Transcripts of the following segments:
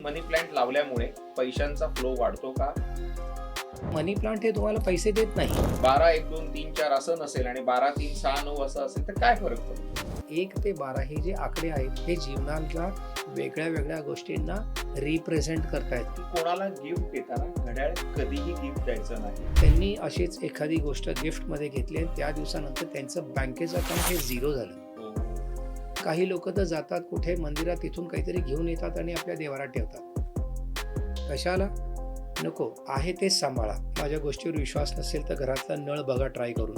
मनी plant लावल्यामुळे पैशांचा flow वाढतो का? मनी प्लांट हे तुम्हाला पैसे देत नाही. 12 1 2 3 4 असं नसेल आणि 12 3 6 9 असं असेल तर काय फरक पडतो? 1 ते 12 हे जे आकडे आहेत हे जीवनातल्या वेगळ्या वेगळ्या गोष्टींना रिप्रेझेंट करतायत. की कोणाला गिफ्ट देताना घड्याळ कधीही गिफ्ट द्यायचं नाही. त्यांनी अशीच एखादी गोष्ट गिफ्टमध्ये घेतली आणि त्या दिवसानंतर त्यांचं बँकेचं अकाउंट हे झिरो झालं. हो. काही लोक तर जातात कुठे मंदिरात, तिथून काहीतरी घेऊन येतात आणि आपल्या देवारात ठेवतात. कशाला? नको आहे तेच सांभाळा. माझ्या गोष्टीवर विश्वास नसेल तर घरातला नळ बघा ट्राय करून,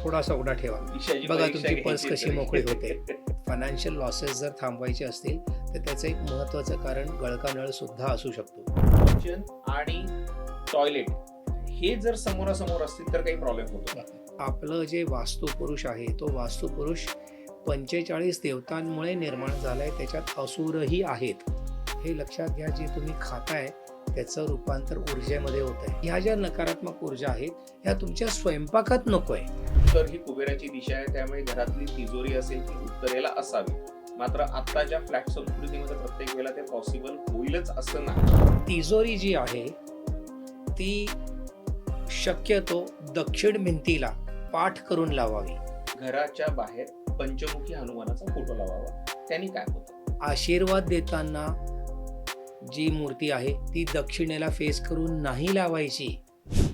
थोडासा उघडा ठेवा, विषयाची बघा परीक्षा तुमची पर्स घ्यायची कशी तरी. मोकळी होते. फायनान्शियल लॉसेस जर थांबवायचे असतील तर त्याचं एक महत्त्वाचं कारण गळका नळ सुद्धा असू शकतो. किचन आणि टॉयलेट हे जर समोरासमोर असतील तर काही प्रॉब्लेम होतो का? आपलं जे वास्तुपुरुष आहे तो वास्तुपुरुष 45 देवतांमुळे निर्माण झालाय. त्याच्यात असुरही आहेत. हे लक्षात घ्या. जे तुम्ही खाताय त्याचं रूपांतर ऊर्जेमध्ये होत आहे. ह्या ज्या नकारात्मक ऊर्जा आहेत ह्या तुमच्या स्वयंपाकात नको आहे. तर ही कुबेराची दिशा आहे, त्यामुळे घरातली तिजोरी असेल ती उत्तरेला असावी. मात्र आत्ताच्या फ्लॅट संस्कृतीमध्ये प्रत्येक वेळेला ते पॉसिबल होईलच असं नाही. तिजोरी जी आहे ती शक्यतो दक्षिण भिंतीला पाठ करून लावावी. घराच्या बाहेर पंचमुखी हनुमानाचा फोटो लावावा. त्यांनी काय होतं? आशीर्वाद देताना जी मूर्ती आहे ती दक्षिणेला फेस करून नाही लावायची.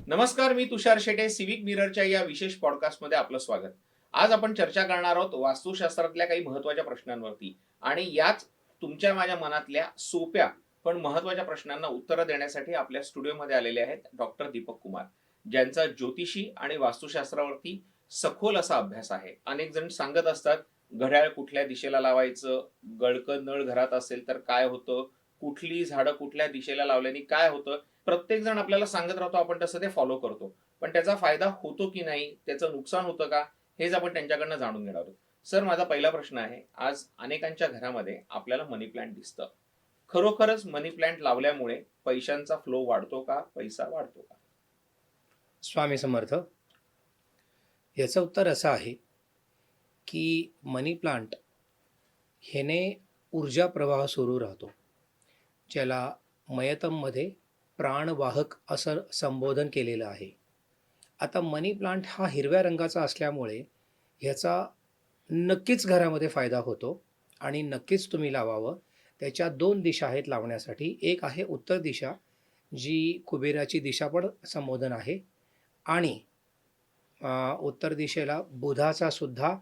नमस्कार, मी तुषार शेटे. सिविक मिररच्या या विशेष पॉडकास्टमध्ये आपलं स्वागत. आज आपण चर्चा करणार आहोत वास्तुशास्त्रातल्या काही महत्त्वाच्या प्रश्नांवरती आणि याच तुमच्या माझ्या मनातल्या सोप्या पण महत्त्वाच्या प्रश्नांना उत्तरं देण्यासाठी आपल्या स्टुडिओमध्ये आलेले आहेत डॉक्टर दीपक कुमार, ज्यांचा ज्योतिषी आणि वास्तुशास्त्रावरती सखोल असा अभ्यास आहे. अनेक जण सांगत असतात घड्याळ कुठल्या दिशेला लावायचं, गळकं नळ घरात असेल तर काय होतं, कुठली झाडं कुठल्या दिशेला लावल्याने काय होतं. प्रत्येक जण आपल्याला सांगत राहतो, आपण तसं ते फॉलो करतो. पण त्याचा फायदा होतो की नाही, त्याचं नुकसान होतं का, हेच आपण त्यांच्याकडनं जाणून घेणार आहोत. सर, माझा पहिला प्रश्न आहे, आज अनेकांच्या घरामध्ये आपल्याला मनी प्लांट दिसतं. खरोखरच मनी प्लांट लावल्यामुळे पैशांचा फ्लो वाढतो का, पैसा वाढतो का? स्वामी समर्थ. याचं उत्तर असं आहे की मनी प्लांट ह्याने ऊर्जा प्रवाह सुरू राहतो, ज्याला मयतममध्ये प्राणवाहक असं संबोधन केलेलं आहे. आता मनी प्लांट हा हिरव्या रंगाचा असल्यामुळे ह्याचा नक्कीच घरामध्ये फायदा होतो आणि नक्कीच तुम्ही लावावं. त्याच्या 2 दिशा आहेत लावण्यासाठी. एक आहे उत्तर दिशा, जी कुबेराची दिशा पण संबोधन आहे, आणि उत्तर दिशेला बुधाचा सुद्धा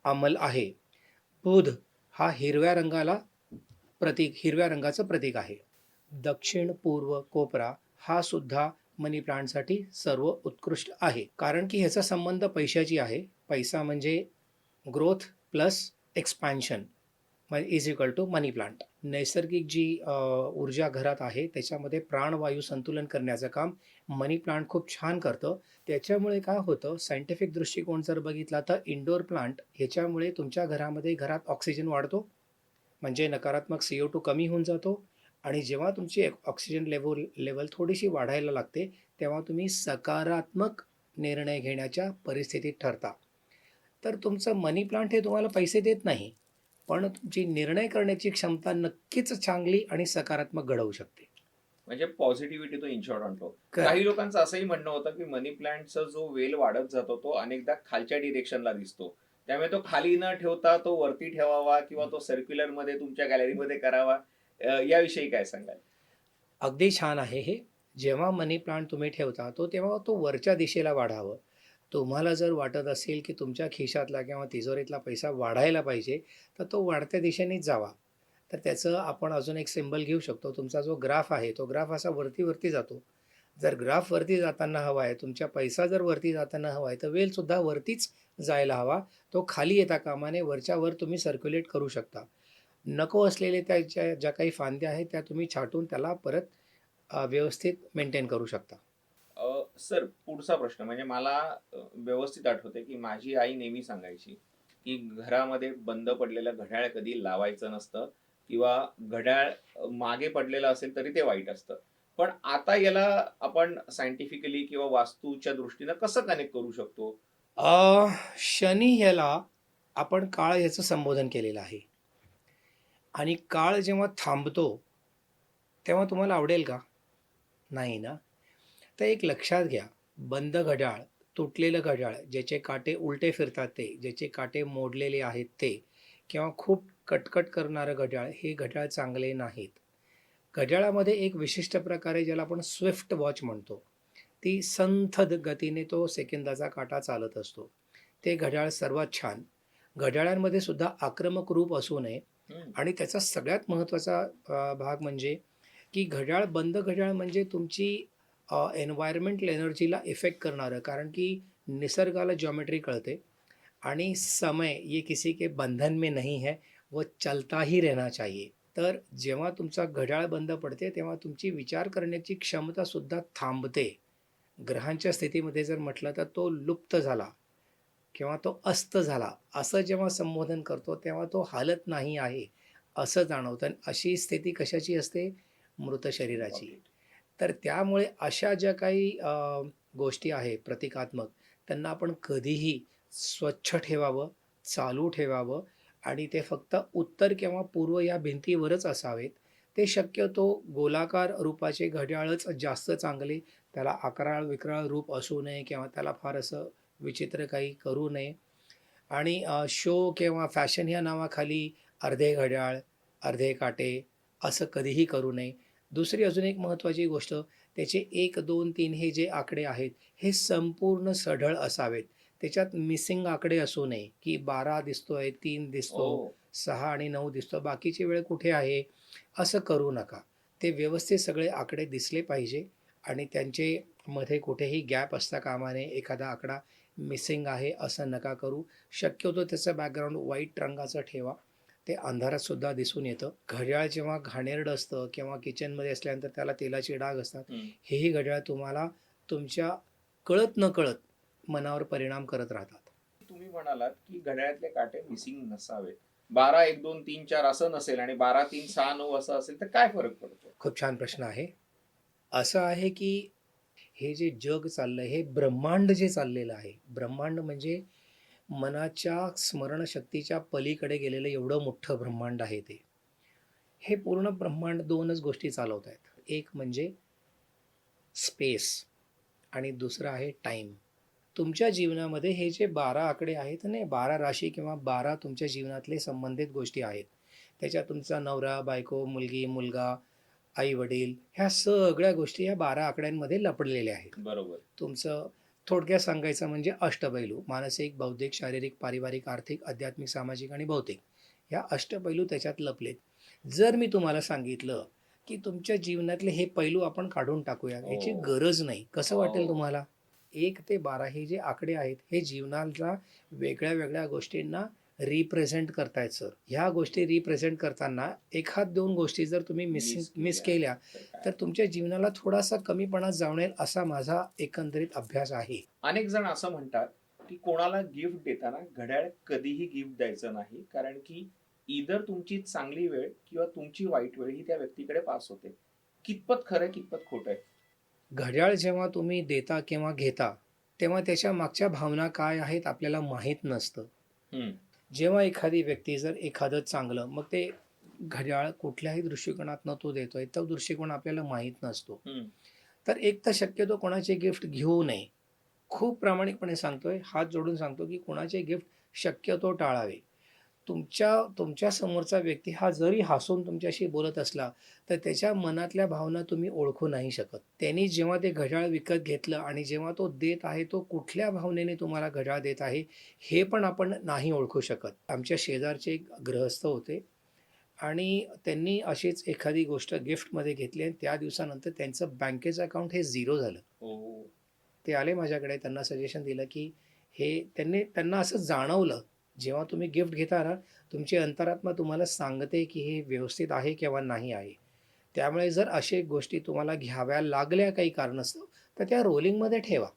अंमल आहे. बुध हा हिरव्या रंगाचं प्रतीक आहे. दक्षिण पूर्व कोपरा हा सुद्धा मनी प्लांटसाठी सर्व उत्कृष्ट आहे, कारण की ह्याचा संबंध पैशाची आहे. पैसा म्हणजे growth plus expansion is equal to money plant. नैसर्गिक जी ऊर्जा घरात आहे त्याच्यामध्ये प्राणवायू संतुलन करण्याचं काम मनी प्लांट खूप छान करतं. त्याच्यामुळे काय होतं, सायंटिफिक दृष्टिकोन जर बघितला तर इंडोर प्लांट ह्याच्यामुळे तुमच्या घरात ऑक्सिजन वाढतो, म्हणजे नकारात्मक CO2 कमी होऊन जातो. आणि जेव्हा तुमची ऑक्सिजन लेवल थोडीशी वाढायला लागते तेव्हा तुम्ही सकारात्मक निर्णय घेण्याच्या परिस्थितीत ठरता. तर तुमचं मनी प्लांट हे तुम्हाला पैसे देत नाही, पण तुमची निर्णय करण्याची क्षमता नक्कीच चांगली आणि सकारात्मक घडवू शकते. म्हणजे पॉझिटिव्हिटी तो इन्शॉर्ट आणतो. काही लोकांचं असंही म्हणणं होतं की मनी प्लांटचा जो वेल वाढत जातो तो अनेकदा खालच्या डिरेक्शनला दिसतो, त्यामुळे तो खाली न ठेवता तो वरती ठेवावा किंवा तो सर्क्युलर मध्ये तुमच्या गॅलरीमध्ये करावा. याविषयी काय सांगाल? अगदी छान आहे हे. जेव्हा मनी प्लांट तुम्ही ठेवता तेव्हा तो वरच्या दिशेला वाढावं. तुम्हाला जर वाटत असेल की तुमच्या खिशातला किंवा तिजोरीतला पैसा वाढायला पाहिजे तर तो वाढत्या दिशेनेच जावा. तर त्याचं आपण अजून एक सिम्बल घेऊ शकतो. तुमचा जो ग्राफ आहे तो ग्राफ असा वरती जातो. जर ग्राफ वरती जाताना हवा आहे, तुमचा पैसा जर वरती जाताना हवा आहे, तर वेलसुद्धा वरतीच जायला हवा. तो खाली येता कामाने वरच्या वर तुम्ही सर्क्युलेट करू शकता. नको असलेले त्याच्या ज्या काही फांद्या आहेत त्या तुम्ही छाटून त्याला परत व्यवस्थित मेंटेन करू शकता. सर, पुढचा प्रश्न म्हणजे मला व्यवस्थित आठवते की माझी आई नेहमी सांगायची की घरामध्ये बंद पडलेलं घड्याळ कधी लावायचं नसतं किंवा घड्याळ मागे पडलेलं असेल तरी ते वाईट असतं. पण आता याला आपण सायंटिफिकली किंवा वास्तूच्या दृष्टीनं कसं कनेक्ट करू शकतो? शनी ह्याला आपण काळ याचं संबोधन केलेलं आहे, आणि काळ जेव्हा थांबतो तेव्हा तुम्हाला आवडेल का? नाही ना. तर एक लक्षात घ्या, बंद घड्याळ, तुटलेलं घड्याळ, ज्याचे काटे उलटे फिरतात ते, ज्याचे काटे मोडलेले आहेत ते, किंवा खूप कटकट करणारं घड्याळ, हे घड्याळ चांगले नाहीत. घड्याळामध्ये एक विशिष्ट प्रकारे ज्याला आपण स्विफ्ट वॉच म्हणतो, ती संथ गतीने तो सेकंदाचा काटा चालत असतो. ते घड्याळ सर्वात छान. घड्याळांमध्ये सुद्धा आक्रमक रूप असू नये. हम्म. आणि त्याचा सगळ्यात महत्त्वाचा भाग म्हणजे की घड्याळ, बंद घड्याळ म्हणजे तुमची एन्व्हायर्मेंटल एनर्जीला इफेक्ट करणारं, कारण की निसर्गाला जॉमेट्री कळते आणि समय ये किसी के बंधन में नहीं है, वो चलता ही रहना चाहिए. तर जेव्हा तुमचा घड्याळ बंद पडते तेव्हा तुमची विचार करण्याची क्षमतासुद्धा थांबते. ग्रहांच्या स्थितीमध्ये जर म्हटलं तर तो लुप्त झाला किंवा तो अस्त झाला, असं जेव्हा संबोधन करतो तेव्हा तो हालत नाही आहे, असं जाणवतं. आणि अशी स्थिती कशाची असते? मृत शरीराची. तर त्यामुळे अशा ज्या काही गोष्टी आहे प्रतिकात्मक, त्यांना आपण कधीही स्वच्छ ठेवावं, चालू ठेवावं आणि ते फक्त उत्तर किंवा पूर्व या भिंतीवरच असावेत. ते शक्यतो गोलाकार रूपाचे घड्याळच जास्त चांगले. त्याला अकराळ-विकराळ रूप असू नये किंवा त्याला फार असं विचित्र काही करू नये. आणि शो किंवा फॅशन या नावाखाली अर्धे घड्याळ, अर्धे काटे असं कधीही करू नये. दुसरी अजून एक महत्त्वाची गोष्ट, त्याचे 1, 2, 3 हे जे आकडे आहेत, हे संपूर्ण सढळ असावेत. त्याच्यात मिसिंग आकडे असू नये, की 12 दिसतोय, 3 दिसतो, ओ. 6 आणि 9 दिसतो, बाकीची वेळ कुठे आहे? असं करू नका. ते व्यवस्थित सगळे आकडे दिसले पाहिजे आणि त्यांचे मध्ये कुठेही गॅप असता कामा नये. एखादा आकडा मिसिंग आहे असं नका करू. शक्यतो त्याचं बॅकग्राऊंड व्हाईट रंगाचं ठेवा. ते अंधारात सुद्धा दिसून येतं. घड्याळ जेव्हा घाणेरडं असतं किंवा किचनमध्ये असल्यानंतर त्याला तेलाचे डाग असतात, हम्म. हेही घड्याळ तुम्हाला तुमच्या कळत-नकळत मनावर परिणाम करत राहतात. तुम्ही म्हणालात की घड्याळातले काटे मिसिंग नसावेत. 12, 1, 2, 3, 4 असं नसेल आणि 12, 3, 6, 9 असं असेल तर काय फरक पडतो? खूप छान प्रश्न आहे. असं आहे की हे जे जग चाललंय, हे ब्रह्मांड जे चाललेलं आहे, ब्रह्मांड म्हणजे मनाच्या स्मरणशक्तीच्या पलीकडे गेलेलं एवढं मोठं ब्रह्मांड आहे ते. हे पूर्ण ब्रह्मांड 2च गोष्टी चालवत आहेत. एक म्हणजे स्पेस आणि दुसरं आहे टाईम. तुमच्या जीवनामध्ये हे जे 12 आकडे आहेत ना, 12 राशी किंवा 12 तुमच्या जीवनातले संबंधित गोष्टी आहेत. त्याच्यात तुमचा नवरा, बायको, मुलगी, मुलगा, आई-वडील ह्या सगळ्या गोष्टी या 12 आकड्यांमध्ये लपडलेल्या आहेत. बरोबर. तुमचं थोडक्यात सांगायचं म्हणजे अष्टपैलू, मानसिक, बौद्धिक, शारीरिक, पारिवारिक, आर्थिक, आध्यात्मिक, सामाजिक आणि भौतिक. ह्या अष्टपैलू त्याच्यात लपलेत. जर मी तुम्हाला सांगितलं, की तुमच्या जीवनातले हे पैलू आपण काढून टाकूया, याची ओ. गरज नाही, कसं वाटेल ओ. तुम्हाला? 1 ते 12 हे जे आकडे आहेत, हे जीवनाला वेगळ्या-वेगळ्या गोष्टींना रिप्रेझेंट करतायत सर. ह्या गोष्टी रिप्रेझेंट करताना 1-2 गोष्टी जर तुम्ही मिस केल्या, तर काय? तर तुमच्या जीवनाला थोडासा कमीपणा जाणवेल असा माझा एकंदरीत अभ्यास आहे. अनेक जण असं म्हणतात की कोणाला गिफ्ट देताना घड्याळ कधीही गिफ्ट द्यायचं नाही, कारण की इधर तुमची चांगली वेळ किंवा तुमची वाईट वेळ ही त्या व्यक्तीकडे पास होते. कितपत खरं, कितपत खोटं आहे? घड्याळ जेव्हा तुम्ही देता किंवा घेता, तेव्हा त्याच्या मागच्या भावना काय आहेत आपल्याला माहीत नसतं. हम्म. जेव्हा एखादी व्यक्ती जर एखादं चांगलं, मग ते घड्याळ कुठल्याही दृष्टिकोनातनं तो देतोय, तो दृष्टिकोन आपल्याला माहीत नसतो. हम्म. तर एक तर शक्यतो कोणाचे गिफ्ट घेऊ नये. खूप प्रामाणिकपणे सांगतोय, हात जोडून सांगतो, की कोणाचे गिफ्ट शक्यतो टाळावे. तुमच्या समोरचा व्यक्ती हा जरी हसून तुमच्याशी बोलत असला, तर त्याच्या मनातल्या भावना तुम्ही ओळखू नाही शकत. त्यांनी जेव्हा ते घड्याळ विकत घेतलं आणि जेव्हा तो देत आहे, तो कुठल्या भावनेने तुम्हाला घड्याळ देत आहे, हे पण आपण नाही ओळखू शकत. आमच्या शेजारचे एक गृहस्थ होते आणि त्यांनी अशीच एखादी गोष्ट गिफ्टमध्ये घेतली आणि त्या दिवसानंतर त्यांचं बँकेचं अकाउंट हे झिरो झालं. ओ. ते आले माझ्याकडे, त्यांना सजेशन दिलं, की त्यांना असं जाणवलं, जेव्हा तुम्ही गिफ्ट घेता ना, तुमची अंतरात्मा तुम्हाला सांगते, की हे व्यवस्थित आहे किंवा नाही आहे. त्यामुळे जर अशा गोष्टी तुम्हाला घ्याव्या लागल्या काही कारणास्तव, तर त्या रोलिंगमध्ये ठेवा.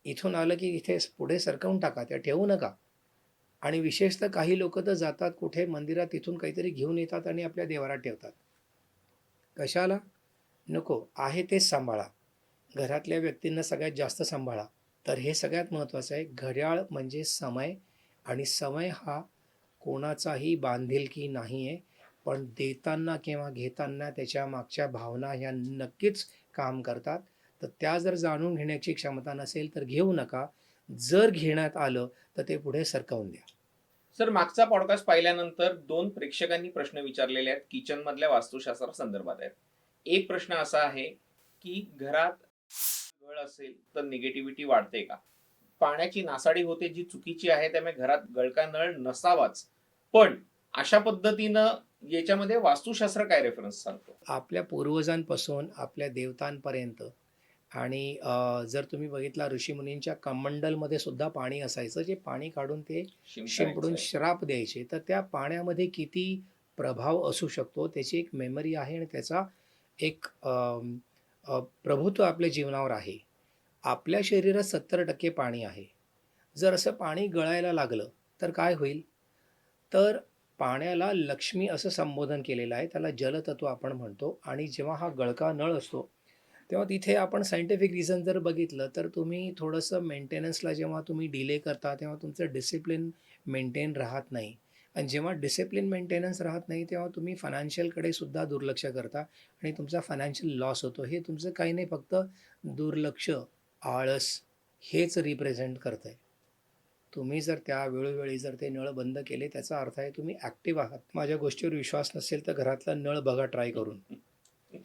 इथून आलं की इथे पुढे सरकवून टाका, त्या ठेवू नका. आणि विशेषतः काही लोकं तर जातात कुठे मंदिरात, तिथून काहीतरी घेऊन येतात आणि आपल्या देवारात ठेवतात. कशाला? नको. आहे तेच सांभाळा. घरातल्या व्यक्तींना सगळ्यात जास्त सांभाळा. तर हे सगळ्यात महत्त्वाचं आहे. घड्याळ म्हणजे समय आणि समय हा कोणाचाही बांधिलकी नाही आहे. पण देताना किंवा घेताना त्याच्या मागच्या भावना ह्या नक्कीच काम करतात. तर त्या जर जाणून घेण्याची क्षमता नसेल तर घेऊ नका. जर घेण्यात आलं तर ते पुढे सरकवून द्या. सर, मागचा पॉडकास्ट पाहिल्यानंतर 2 प्रेक्षकांनी प्रश्न विचारलेले आहेत किचन मधल्या वास्तुशास्त्रा संदर्भात आहेत. एक प्रश्न असा आहे की घरात गळ असेल तर निगेटिव्हिटी वाढते का? पाण्याची नासाडी होते जी चुकीची आहे, त्यामुळे घरात गळका नळ नसावाच. पण अशा पद्धतीनं याच्यामध्ये वास्तुशास्त्र काय रेफरन्स सांगतो? आपल्या पूर्वजांपासून आपल्या देवतांपर्यंत आणि जर तुम्ही बघितला ऋषीमुनींच्या कमंडलमध्ये सुद्धा पाणी असायचं, जे पाणी काढून ते शिंपडून शिंपडायचंय. श्राप द्यायचे. तर त्या पाण्यामध्ये किती प्रभाव असू शकतो त्याची एक मेमरी आहे आणि त्याचा एक प्रभुत्व आपल्या जीवनावर आहे. आपल्या शरीरात 70% पाणी आहे. जर असं पाणी गळायला लागलं तर काय होईल? तर पाण्याला लक्ष्मी असं संबोधन केलेलं आहे. त्याला जलतत्व आपण म्हणतो आणि जेव्हा हा गळका नळ असतो, तेव्हा तिथे आपण सायंटिफिक रिझन जर बघितलं, तर तुम्ही थोडंसं मेंटेनन्सला जेव्हा तुम्ही डिले करता, तेव्हा तुमचं डिसिप्लिन मेंटेन राहत नाही. आणि जेव्हा डिसिप्लिन मेंटेनन्स राहत नाही, तेव्हा तुम्ही फायनान्शियलकडे सुद्धा दुर्लक्ष करता आणि तुमचा फायनान्शियल लॉस होतो. हे तुमचं काही नाही, फक्त दुर्लक्ष, आळस हेच रिप्रेझेंट करतंय. तुम्ही जर त्या वेळोवेळी जर ते नळ बंद केले, त्याचा अर्थ आहे तुम्ही ॲक्टिव्ह आहात. माझ्या गोष्टीवर विश्वास नसेल, तर घरातला नळ बघा ट्राय करून.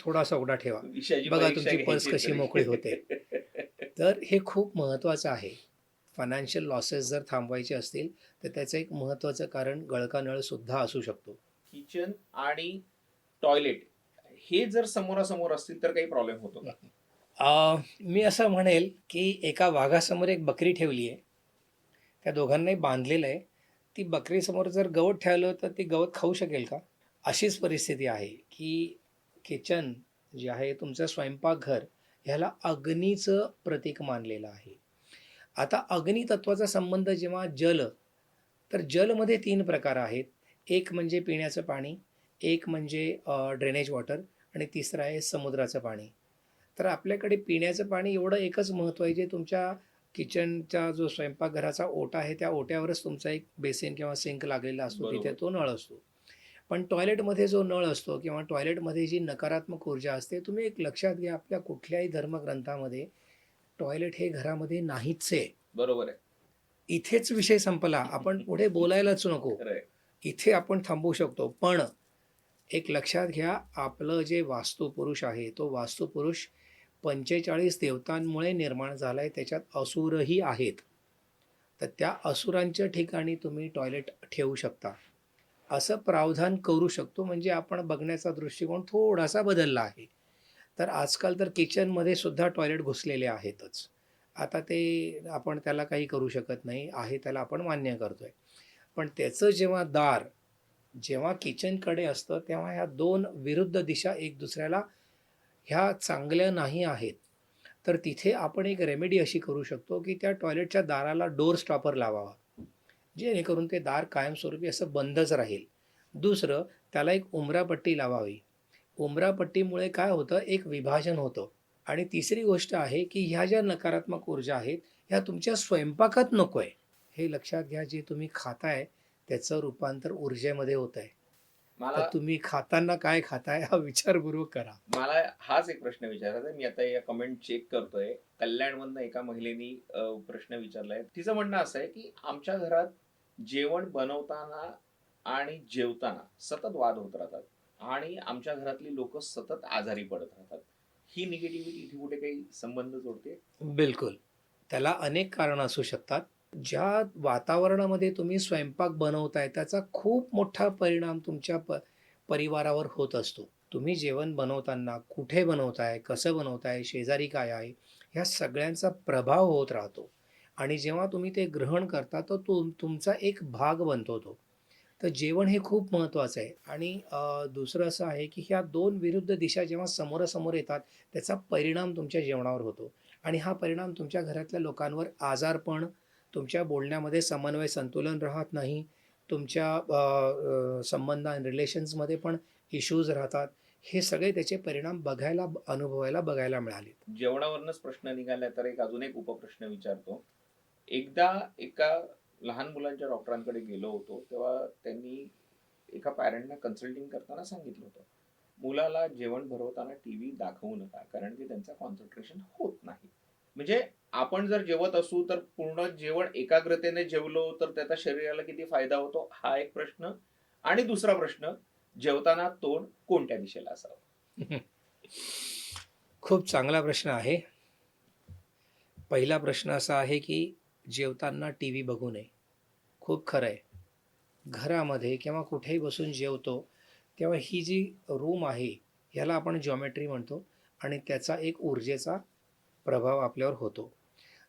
थोडासा उघडा ठेवा. विषयाची बघा परीक्षा तुमची पर्स घ्यायची कशी तरी. मोकळी होते. तर हे खूप महत्त्वाचं आहे. फायनान्शियल लॉसेस जर थांबवायचे असतील, तर त्याचं एक महत्त्वाचं कारण गळका नळसुद्धा असू शकतो. किचन आणि टॉयलेट हे जर समोरासमोर असतील तर काही प्रॉब्लेम होतो का? मी असं म्हणेल, की एका वाघासमोर एक बकरी ठेवली आहे. त्या दोघांनाही बांधलेलं आहे. ती बकरीसमोर जर गवत ठेवलं, तर ती गवत खाऊ शकेल का? अशीच परिस्थिती आहे, की किचन जे आहे तुमचं स्वयंपाकघर, ह्याला अग्नीचं प्रतीक मानलेलं आहे. आता अग्नी तत्वाचा संबंध जेव्हा तर जलमध्ये 3 प्रकार आहेत. एक म्हणजे पिण्याचं पाणी, एक म्हणजे ड्रेनेज वॉटर आणि तिसरं आहे समुद्राचं पाणी. तर आपल्याकडे पिण्याचं पाणी एवढं एकच महत्त्व आहे, जे तुमच्या किचनचा जो स्वयंपाकघराचा ओटा आहे, त्या ओट्यावरच तुमचा एक बेसिन किंवा सिंक लागलेला असतो, तिथे बरोबर. तो नळ असतो. पण टॉयलेटमध्ये जो नळ असतो किंवा टॉयलेटमध्ये जी नकारात्मक ऊर्जा असते, तुम्ही एक लक्षात घ्या, आपल्या कुठल्याही धर्मग्रंथामध्ये टॉयलेट हे घरामध्ये नाहीच आहे. बरोबर आहे. इथेच विषय संपला. आपण पुढे बोलायलाच नको. खरंय. इथे आपण थांबवू शकतो. पण एक लक्षात घ्या, आपलं जे वास्तुपुरुष आहे, तो वास्तुपुरुष 45 देवतांमुळे निर्माण झालाय. त्याच्यात असुरही आहेत. तर त्या असुरांच्या ठिकाणी तुम्ही टॉयलेट ठेवू शकता. असं प्रावधान करू शकतो, म्हणजे आपण बघण्याचा दृष्टिकोन थोडासा बदलला आहे. तर आजकाल तर किचनमध्ये सुद्धा टॉयलेट घुसलेले आहेतच. आता ते आपण त्याला काही करू शकत नाही. आहे त्याला आपण मान्य करतोय. पण त्याचं जेव्हा किचनकडे असतं, तेव्हा ह्या 2 विरुद्ध दिशा एक दुसऱ्याला ह्या चांगल्या नाही आहेत. तर तिथे आपण एक रेमेडी अशी करू शकतो, की त्या टॉयलेटच्या दाराला डोअर स्टॉपर लावावा. जेणेकरून ते दार कायमस्वरूपी असं बंदच राहील. दुसरं, त्याला एक उंबरापट्टी लावावी. उंबरापट्टीमुळे काय होतं, एक विभाजन होतं. आणि तिसरी गोष्ट आहे, की ह्या ज्या नकारात्मक ऊर्जा आहेत, ह्या तुमच्या स्वयंपाकात नको आहे. हे लक्षात घ्या, जे तुम्ही खाताय त्याचं रूपांतर ऊर्जेमध्ये होतंय. तर मला तुम्ही खाताना काय खाताय हा विचारपूर्वक करा. मला हाच एक प्रश्न विचारायचा आहे. मी आता या कमेंट चेक करतोय. कल्याणमधनं एका महिलेनी प्रश्न विचारलाय. तिचं म्हणणं असं आहे, की आमच्या घरात जेवण बनवताना आणि जेवताना सतत वाद होत राहतात आणि आमच्या घरातली लोक सतत आजारी पडत राहतात. ही निगेटिव्हिटी इथे कुठे काही संबंध जोडते? बिलकुल. त्याला अनेक कारणं असू शकतात. ज्या वातावरणामध्ये तुम्ही स्वयंपाक बनवताय, त्याचा खूप मोठा परिणाम तुमच्या परिवारावर होत असतो. तुम्ही जेवण बनवताना कुठे बनवताय, कसं बनवताय, शेजारी काय आहे, ह्या सगळ्यांचा प्रभाव होत राहतो. आणि जेव्हा तुम्ही ते ग्रहण करता, तर तुमचा एक भाग बनतो तो. तर जेवण हे खूप महत्त्वाचं आहे. आणि दुसरं असं आहे, की ह्या 2 विरुद्ध दिशा जेव्हा समोरासमोर येतात, त्याचा परिणाम तुमच्या जेवणावर होतो. आणि हा परिणाम तुमच्या घरातल्या लोकांवर आजारपण, तुमच्या बोलण्यामध्ये समन्वय संतुलन राहत नाही, तुमच्या संबंध आणि रिलेशन्समध्ये पण इश्यूज राहतात. हे सगळे त्याचे परिणाम बघायला मिळालेत. जेवणावरूनच प्रश्न निघाला तर अजून एक उपप्रश्न विचारतो. एकदा एका लहान मुलांच्या डॉक्टरांकडे गेलो होतो, तेव्हा त्यांनी एका पॅरेंटना कन्सल्टिंग करताना सांगितलं होतं, मुलाला जेवण भरवताना टीव्ही दाखवू नका, कारण की त्यांचं कॉन्सन्ट्रेशन होत नाही. म्हणजे आपण जर जेवत असू तर पूर्ण जेवण एकाग्रतेने जेवलो तर त्याचा शरीराला किती फायदा होतो हा एक प्रश्न. आणि दुसरा प्रश्न, जेवताना तोंड कोणत्या दिशेला असावं? खूप चांगला प्रश्न आहे. पहिला प्रश्न असा आहे की जेवताना टी व्ही बघू नये. खूप खरं आहे. घरामध्ये किंवा कुठेही बसून जेवतो तेव्हा ही जी रूम आहे ह्याला आपण जॉमेट्री म्हणतो आणि त्याचा एक ऊर्जेचा प्रभाव आपल्यावर होतो.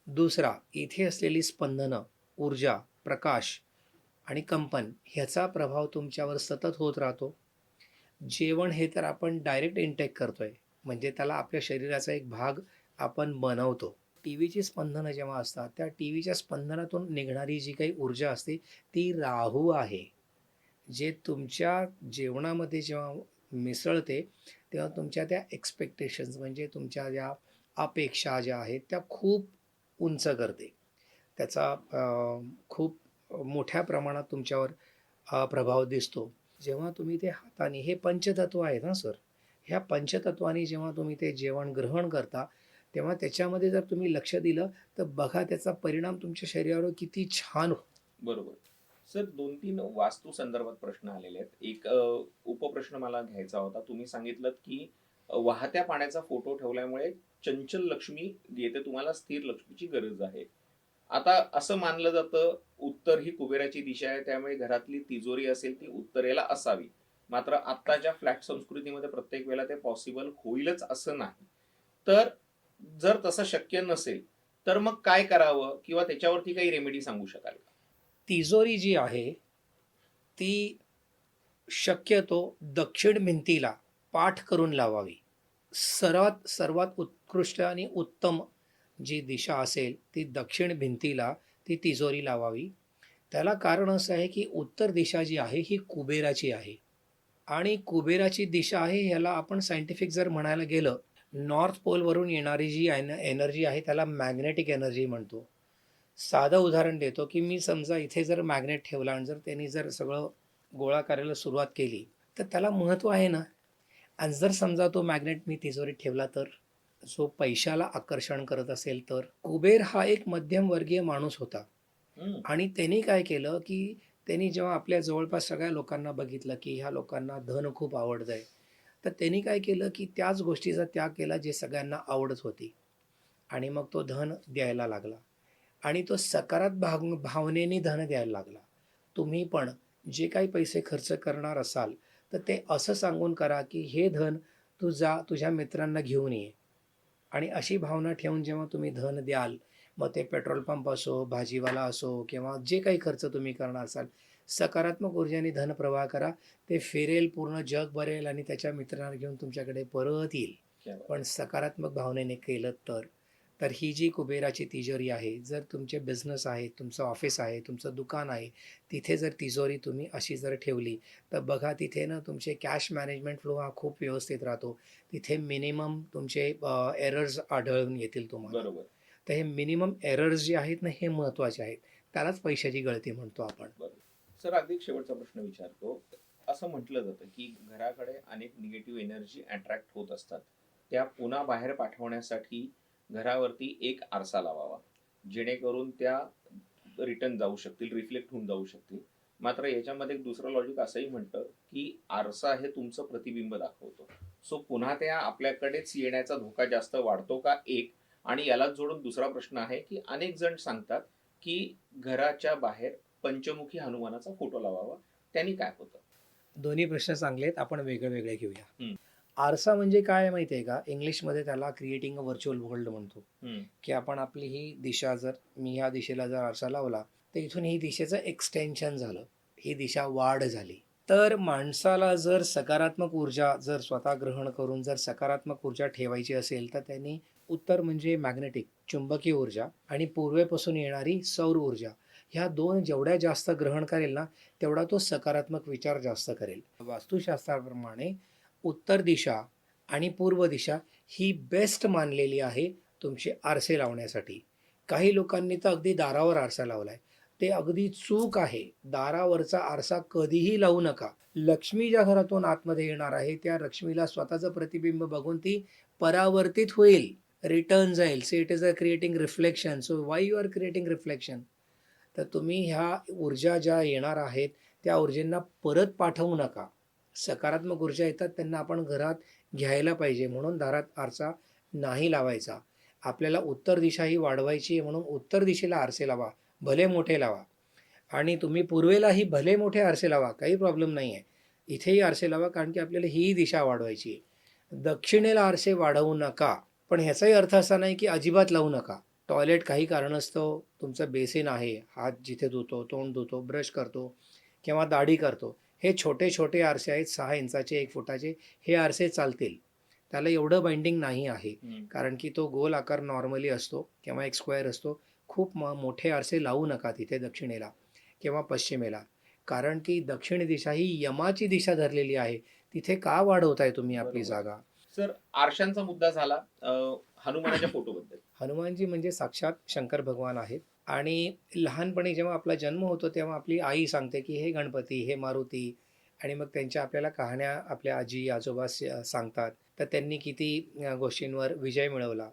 दुसरा, इथे असलेली स्पंदनं, ऊर्जा, प्रकाश आणि कंपन ह्याचा प्रभाव तुमच्यावर सतत होत राहतो. जेवण हे तर आपण डायरेक्ट इनटेक करतोय, म्हणजे त्याला आपल्या शरीराचा एक भाग आपण बनवतो. टी व्हीची स्पंदनं जेव्हा असतात, त्या टी व्हीच्या स्पंदनातून निघणारी जी काही ऊर्जा असते, ती राहू आहे. जे तुमच्या जेवणामध्ये जेव्हा मिसळते, तेव्हा तुमच्या त्या एक्स्पेक्टेशन्स म्हणजे तुमच्या ज्या अपेक्षा ज्या आहेत, त्या खूप उंच करते. त्याचा खूप मोठ्या प्रमाणात तुमच्यावर प्रभाव दिसतो. जेव्हा तुम्ही ते हाताने हे पंचतत्व आहेत ना सर, ह्या पंचतत्वाने जेव्हा तुम्ही ते जेवण ग्रहण करता, तेव्हा त्याच्यामध्ये जर तुम्ही लक्ष दिलं, तर बघा त्याचा परिणाम तुमच्या शरीरावर किती छान बरोबर. सर, 2-3 वास्तू संदर्भात प्रश्न आलेले आहेत. एक उपप्रश्न मला घ्यायचा होता. तुम्ही सांगितलत की वाहत्या पाण्याचा फोटो ठेवल्यामुळे चंचल लक्ष्मी येते, तुम्हाला स्थिर लक्ष्मीची गरज आहे. आता असं मानलं जातं, उत्तर ही कुबेराची दिशा आहे, त्यामुळे घरातली तिजोरी असेल ती उत्तरेला असावी. मात्र आत्ताच्या फ्लॅट संस्कृतीमध्ये प्रत्येक वेळेला ते पॉसिबल होईलच असं नाही. तर जर तसं शक्य नसेल, तर मग काय करावं किंवा त्याच्यावरती काही रेमेडी सांगू शकाल का? तिजोरी जी आहे, ती शक्यतो दक्षिण भिंतीला पाठ करून लावावी. सर्वात उत्कृष्ट आणि उत्तम जी दिशा असेल, ती दक्षिण भिंतीला ती तिजोरी लावावी. त्याला कारण असं आहे, की उत्तर दिशा जी आहे, ही कुबेराची आहे आणि कुबेराची दिशा आहे, ह्याला आपण सायंटिफिक जर म्हणायला गेलं, नॉर्थ पोलवरून येणारी जी एनर्जी आहे, त्याला मॅग्नेटिक एनर्जी म्हणतो. साधं उदाहरण देतो, की मी समजा इथे जर मॅग्नेट ठेवला आणि जर त्यांनी जर सगळं गोळा करायला सुरुवात केली, तर त्याला महत्त्व आहे ना. आणि जर समजा तो मॅग्नेट मी तिजोरीत ठेवला तर, जो पैशाला आकर्षण करत असेल तर. कुबेर हा एक मध्यमवर्गीय माणूस होता हम्म. आणि त्यांनी काय केलं, की त्यांनी जेव्हा आपल्या जवळपास सगळ्या लोकांना बघितलं, की ह्या लोकांना धन खूप आवडतंय, तर त्यांनी काय केलं, की त्याच गोष्टीचा त्याग केला जे सगळ्यांना आवडत होती आणि मग तो धन द्यायला लागला. आणि तो भावनेने धन द्यायला लागला. तुम्ही पण जे काही पैसे खर्च करणार असाल, तर ते असं सांगून करा, की हे धन तू जा तुझ्या मित्रांना घेऊन ये. आणि अशी भावना ठेवून जेव्हा तुम्ही धन द्याल, मग ते पेट्रोल पंप असो, भाजीवाला असो किंवा जे काही खर्च तुम्ही करणार असाल, सकारात्मक ऊर्जेने धनप्रवाह करा. ते फिरेल, पूर्ण जग भरेल आणि त्याच्या मित्रांना घेऊन तुमच्याकडे परत येईल. क्या बात. पण सकारात्मक भावनेने केलं तर. तर ही जी कुबेराची तिजोरी आहे, जर तुमचे बिझनेस आहे, तुमचं ऑफिस आहे, तुमचं दुकान आहे, तिथे जर तिजोरी तुम्ही अशी जर ठेवली, तर बघा तिथे ना तुमचे कॅश मॅनेजमेंट फ्लो हा खूप व्यवस्थित राहतो. तिथे मिनिमम तुमचे एरर्स आढळून येतील तुम्हाला. बरोबर. तर हे मिनिमम एरर्स जे आहेत ना, हे महत्त्वाचे आहेत. त्यालाच पैशाची गळती म्हणतो आपण. बरोबर. सर, अगदी शेवटचा प्रश्न विचारतो. असं म्हटलं जातं की घराकडे अनेक निगेटिव्ह एनर्जी अट्रॅक्ट होत असतात. त्या पुन्हा बाहेर पाठवण्यासाठी घरावरती एक आरसा लावावा, जेणेकरून त्या रिटर्न जाऊ शकतील, रिफ्लेक्ट होऊन जाऊ शकतील. मात्र याच्यामध्ये एक दुसरं लॉजिक असंही म्हणतं की आरसा हे तुमचं प्रतिबिंब दाखवतो. सो पुन्हा त्या आपल्याकडेच येण्याचा धोका जास्त वाढतो का, एक. आणि यालाच जोडून दुसरा प्रश्न आहे की अनेक जण सांगतात की घराच्या बाहेर पंचमुखी हनुमानाचा फोटो लावावा, त्यांनी काय होतं? दोन्ही प्रश्न चांगले आहेत. आपण वेगळे-वेगळे घेऊया. हं. आरसा म्हणजे काय माहिती आहे का? इंग्लिशमध्ये त्याला क्रिएटिंग अ व्हर्चुअल वर्ल्ड म्हणतो. हं. की आपण आपली ही दिशा जर मी ह्या दिशेला जर आरसा लावला, तर इथून ही दिशेचं एक्सटेन्शन झालं. ही दिशा वाढ झाली. तर माणसाला जर सकारात्मक ऊर्जा जर स्वतः ग्रहण करून जर सकारात्मक ऊर्जा ठेवायची असेल, तर त्यांनी उत्तर म्हणजे मॅग्नेटिक, चुंबकीय ऊर्जा आणि पूर्वेपासून येणारी सौर ऊर्जा. ह्या 2 जेवढ्या जास्त ग्रहण करेल ना, तेवढा तो सकारात्मक विचार जास्त करेल. वास्तुशास्त्राप्रमाणे उत्तर दिशा आणि पूर्व दिशा ही बेस्ट मानलेली आहे तुमचे आरसे लावण्यासाठी. काही लोकांनी तर अगदी दारावर आरसा लावलाय. ते अगदी चूक आहे. दारावरचा आरसा कधीही लावू नका. लक्ष्मी ज्या घरातून आतमध्ये येणार आहे, त्या लक्ष्मीला स्वतःचं प्रतिबिंब बघून ती परावर्तित होईल, रिटर्न जाईल. So it is a creating reflection. So why you are creating reflection? तर तुम्ही ह्या ऊर्जा ज्या येणार आहेत, त्या ऊर्जेंना परत पाठवू नका. सकारात्मक ऊर्जा येतात त्यांना आपण घरात घ्यायला पाहिजे. म्हणून दारात आरसा नाही लावायचा. आपल्याला उत्तर दिशा ही वाढवायची आहे म्हणून उत्तर दिशेला आरसे लावा. भले मोठे लावा. आणि तुम्ही पूर्वेलाही भले मोठे आरसे लावा. काही प्रॉब्लेम नाही आहे. इथेही आरसे लावा कारण की आपल्याला ही दिशा वाढवायची आहे. दक्षिणेला आरसे वाढवू नका. पण ह्याचाही अर्थ असा नाही की अजिबात लावू नका. टॉयलेट काही कारणास्तव तुमचं बेसिन आहे, हात जिथे धुतो, तोंड धुतो, ब्रश करतो किंवा दाढी करतो, हे छोटे छोटे आरसे आहेत, 6 इंचाचे, 1 फुटाचे. हे आरसे चालतील. त्याला एवढं बाइंडिंग नाही आहे. कारण की तो गोल आकार नॉर्मली असतो किंवा एक स्क्वेअर असतो. खूप मोठे आरसे लावू नका तिथे दक्षिणेला किंवा पश्चिमेला. कारण की दक्षिण दिशा ही यमाची दिशा धरलेली आहे. तिथे का वाढवताय तुम्ही आपली बरोबर. जागा? सर, आरशांचा मुद्दा झाला. हनुमानाच्या फोटोबद्दल. हनुमानजी म्हणजे साक्षात शंकर भगवान आहेत. आणि लहानपणी जेव्हा आपला जन्म होतो तेव्हा आपली आई सांगते की हे गणपती, हे मारुती, आणि मग त्यांच्या आपल्याला कहाण्या आपल्या आजी आजोबा सांगतात. तर त्यांनी किती गोष्टींवर विजय मिळवला.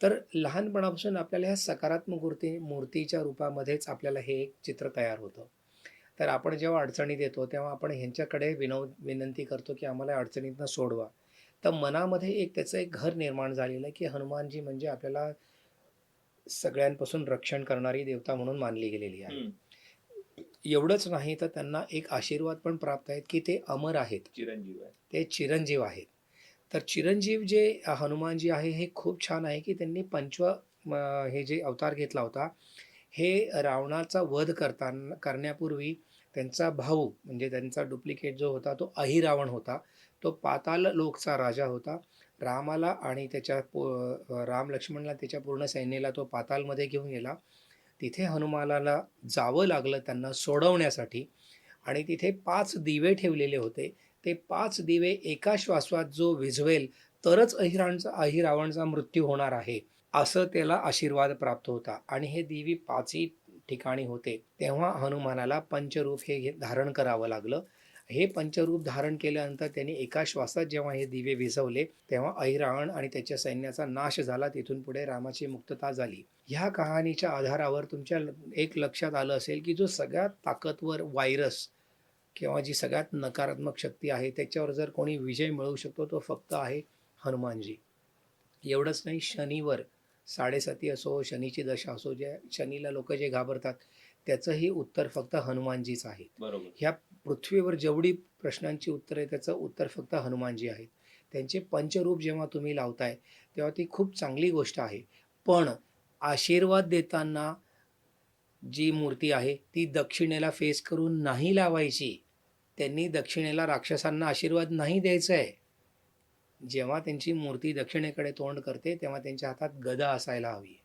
तर लहानपणापासून आपल्याला ह्या सकारात्मक मूर्तीच्या रूपामध्येच आपल्याला हे एक चित्र तयार होतं. तर आपण जेव्हा अडचणीत येतो तेव्हा आपण ह्यांच्याकडे विनंती करतो की आम्हाला या अडचणीतनं सोडवा. तर मनामध्ये त्याचं एक घर निर्माण झालेलं आहे की हनुमानजी म्हणजे आपल्याला सगळ्यांपासून रक्षण करणारी देवता म्हणून मानली गेलेली आहे. एवढंच नाही तर त्यांना एक आशीर्वाद पण प्राप्त आहेत की ते अमर आहेत, चिरंजीव आहे. ते चिरंजीव आहेत. तर चिरंजीव जे हनुमानजी आहे हे खूप छान आहे की त्यांनी हे जे अवतार घेतला होता, हे रावणाचा वध करण्यापूर्वी त्यांचा भाऊ म्हणजे त्यांचा डुप्लिकेट जो होता तो अहिरावण होता. तो पाताल लोकचा राजा होता. रामाला आणि राम लक्ष्मणला त्याच्या पूर्ण सैन्याला तो पातालमध्ये घेऊन गेला. तिथे हनुमानाला जावं लागलं त्यांना सोडवण्यासाठी. आणि तिथे 5 दिवे ठेवलेले होते. ते 5 दिवे एका श्वासात जो विझवेल तरच अहिरावणचा मृत्यू होणार आहे, असं त्याला आशीर्वाद प्राप्त होता. आणि हे दिवे 5ही ठिकाणी होते. तेव्हा हनुमानाला पंचरूप हे धारण करावं लागलं. हे पंचरूप धारण केल्यानंतर त्यांनी एका श्वासात जेव्हा हे दिवे विझवले, तेव्हा अहिरावण आणि त्याच्या सैन्याचा नाश झाला. तिथून पुढे रामाची मुक्तता झाली. ह्या कहाणीच्या आधारावर तुमच्या एक लक्षात आलं असेल की जो सगळ्यात ताकदवर व्हायरस किंवा जी सगळ्यात नकारात्मक शक्ती आहे त्याच्यावर जर कोणी विजय मिळवू शकतो तो फक्त आहे हनुमानजी. एवढंच नाही, शनीवर 7.5 असो, शनीची दशा असो, ज्या शनीला लोक जे घाबरतात त्याचंही उत्तर फक्त हनुमानजीच आहे. बरोबर. ह्या पृथ्वीवर जेवढी प्रश्नांची उत्तर आहे त्याचं उत्तर फक्त हनुमानजी आहेत. त्यांचे पंचरूप जेव्हा तुम्ही लावताय तेव्हा ती खूप चांगली गोष्ट आहे. पण आशीर्वाद देताना जी मूर्ती आहे ती दक्षिणेला फेस करून नाही लावायची. त्यांनी दक्षिणेला राक्षसांना आशीर्वाद नाही द्यायचा आहे. जेव्हा त्यांची मूर्ती दक्षिणेकडे तोंड करते तेव्हा त्यांच्या हातात गदा असायला हवी.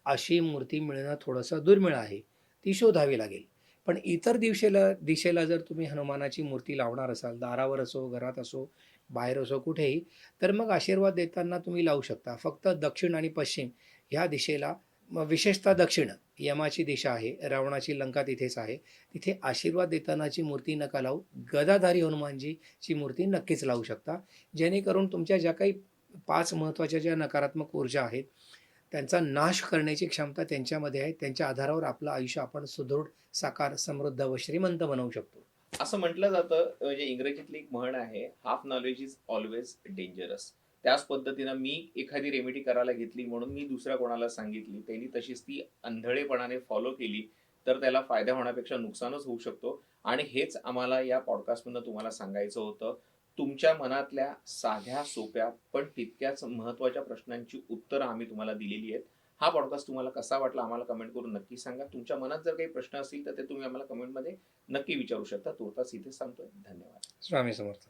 अशी मूर्ती मिळणं थोडंसं दुर्मिळ आहे. ती शोधावी लागेल. पण इतर दिशेला जर तुम्ही हनुमानाची मूर्ती लावणार असाल, दारावर असो, घरात असो, बाहेर असो, कुठेही, तर मग आशीर्वाद देताना तुम्ही लावू शकता. फक्त दक्षिण आणि पश्चिम ह्या दिशेला, विशेषतः दक्षिण यमाची दिशा आहे, रावणाची लंका तिथेच आहे. तिथे आशीर्वाद देतानाची मूर्ती नका लावू. गदाधारी हनुमानजीची मूर्ती नक्कीच लावू शकता. जेणेकरून तुमच्या ज्या काही 5 महत्त्वाच्या ज्या नकारात्मक ऊर्जा आहेत त्यांचा नाश करण्याची क्षमता त्यांच्यामध्ये आहे. त्यांच्या आधारावर आपलं आयुष्य आपण सुदृढ, साकार, समृद्ध व श्रीमंत बनवू शकतो. असं म्हटलं जातं, म्हणजे इंग्रजीतली एक म्हण आहे, half knowledge is always dangerous. त्याच पद्धतीनं मी एखादी रेमेडी करायला घेतली म्हणून मी दुसऱ्या कोणाला सांगितली, त्यांनी तशीच ती अंधळेपणाने फॉलो केली तर त्याला फायदा होण्यापेक्षा नुकसानच होऊ शकतो. आणि हेच आम्हाला या पॉडकास्टमधनं तुम्हाला सांगायचं होतं. तुमच्या मनातल्या साध्या, सोप्या पण तितक्याच महत्त्वाच्या प्रश्नांची उत्तरं आम्ही तुम्हाला दिलेली आहेत. हा पॉडकास्ट तुम्हाला कसा वाटला आम्हाला कमेंट करून नक्की सांगा. तुमच्या मनात जर काही प्रश्न असतील तर ते तुम्ही आम्हाला कमेंटमध्ये नक्की विचारू शकता. तुर्तास इथे सांगतोय. धन्यवाद. स्वामी समर्थ.